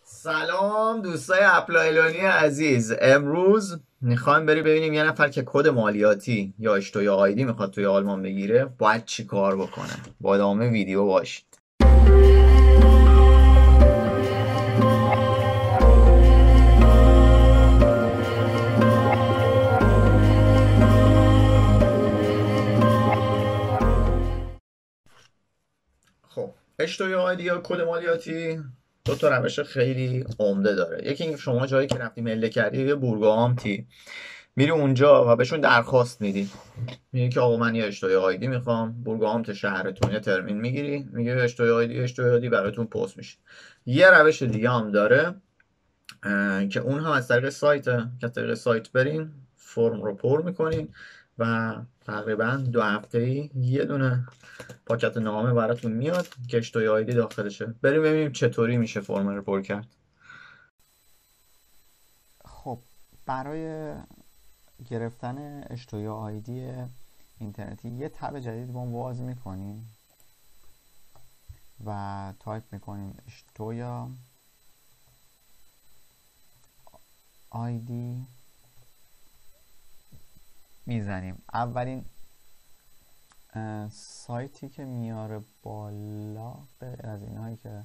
سلام دوستای اپلایلونی عزیز. امروز میخوایم ببینیم یه نفر که کد مالیاتی یا اشتوی آیدی میخواد توی آلمان بگیره باید چی کار بکنه. با ادامه ویدیو باشید. خب اشتوی آیدی یا کد مالیاتی دو تا روش خیلی عمده داره. یکی اینکه شما جایی که رفتی مله کردی یه بورگامتی میری اونجا و بهشون درخواست میدی، میگه که آقا من یه اشتوی آیدی میخوام، بورگامت شهرتون یه ترمین میگیری، میگه اشتوی آیدی براتون پست میشه. یه روش دیگه هم داره که اون هم از طریق سایت برین فرم رو پر میکنین و تقریبا 2 هفته‌ای یه دونه پاکت نامه براتون میاد که اشتوی آیدی داخلشه. بریم ببینیم چطوری میشه فرم رو پر کرد. خب برای گرفتن اشتویا آیدی اینترنتی یه تب جدید با باز میکنیم و تایپ میکنیم اشتویا آیدی، میزنیم. اولین سایتی که میاره بالا غیر از اینهایی که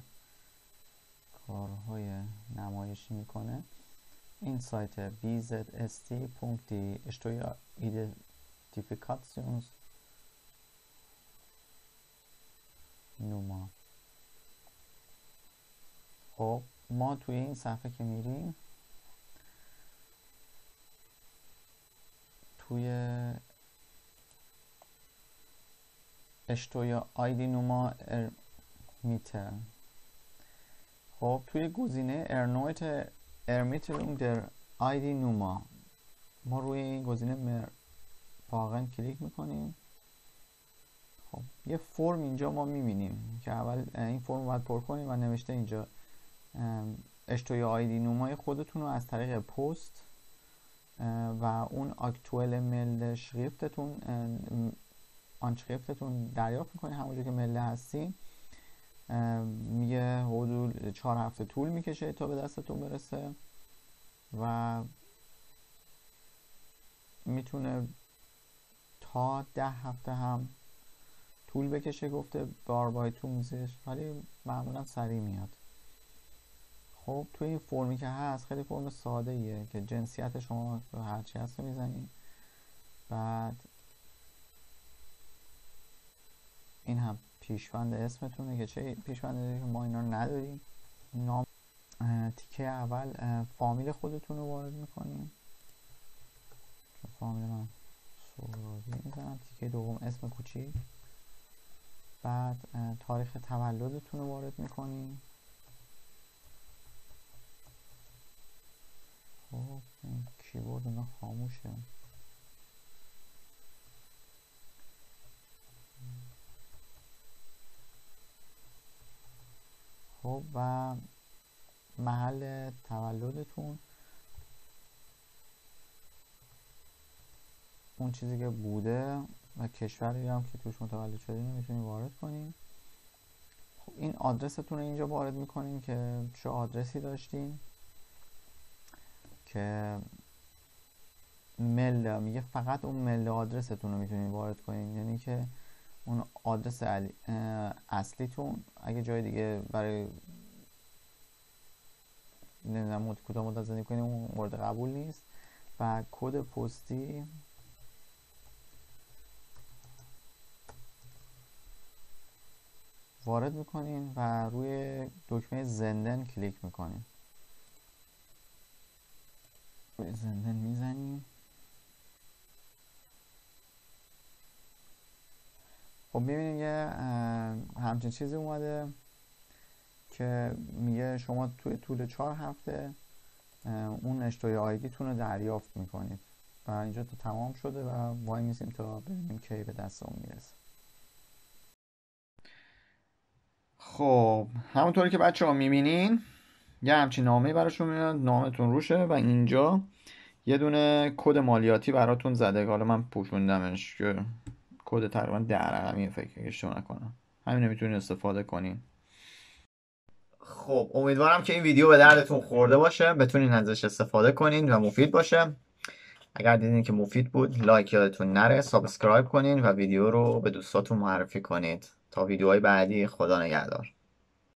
کارهای نمایشی میکنه این سایت bzst.de اشتویا ایدنتیفیکاسیونز نوما. خب ما توی این صفحه که میریم توی اشتویا آیدی نوما میتر، خب توی گزینه ارنویت ارمیتلونگ در آیدی نوما ما روی این گزینه واقعا کلیک میکنیم. خب یه فرم اینجا ما میبینیم که اول این فرم رو باید پر کنیم و نوشته اینجا اشتویا آیدی نومای خودتون رو از طریق پست و اون اکتوال مل شریفتتون آنشریفتتون دریافت میکنید. همونجور که مله هستین میگه حدود 4 هفته طول میکشه تا به دستتون برسه و میتونه تا 10 هفته هم طول بکشه، گفته باربایتونزش، ولی معمولا سریع میاد. خب توی این فرمی که هست خیلی فرم ساده ایه که جنسیت شما هرچی هست رو میزنید، بعد این هم پیشوند اسمتونه که چه پیشوند که ما اینا رو نداریم. نام تیکه اول فامیل خودتون رو وارد میکنیم، چون فامیل من سهرابی میزنم. تیکه دوم اسم کوچیک، بعد تاریخ تولدتون رو وارد میکنیم. خب این کیبورد اینا خاموشه. خب و محل تولدتون، اون چیزی که بوده و کشوری هم که توش متولد شدین رو میتونید وارد کنین. خب این آدرستون رو اینجا وارد میکنین که چه آدرسی داشتین که مل میگه فقط اون مل آدرستون رو میتونید وارد کنین، یعنی که اون آدرس اصلیتون اگه جای دیگه برای نمیدونم کدام مدت زندگی کنیم اون مورد قبول نیست. و کد پستی وارد میکنین و روی دکمه زندن کلیک میکنین. روی زندن میزنیم. خب میبینیم یه همچین چیزی اومده که میگه شما توی طول 4 هفته اون اشتوی آیدیتون رو دریافت میکنید و اینجا تو تمام شده و وای میسیم تا ببینیم کی به دست اون میرسه. خب همونطوری که بچه ها میبینین یه همچین نامه‌ای براشون میاد، نامتون روشه و اینجا یه دونه کد مالیاتی براتون زده. حالا من پوشوندمش که کد تقریبا 10 رقمیه، فکر اشتباه نکنم. همین میتونید استفاده کنین. خب امیدوارم که این ویدیو به دردتون خورده باشه، بتونین ازش استفاده کنین و مفید باشه. اگر دیدین که مفید بود لایک یادتون نره، سابسکرایب کنین و ویدیو رو به دوستاتون معرفی کنید. تا ویدیوهای بعدی، خدا نگهدار.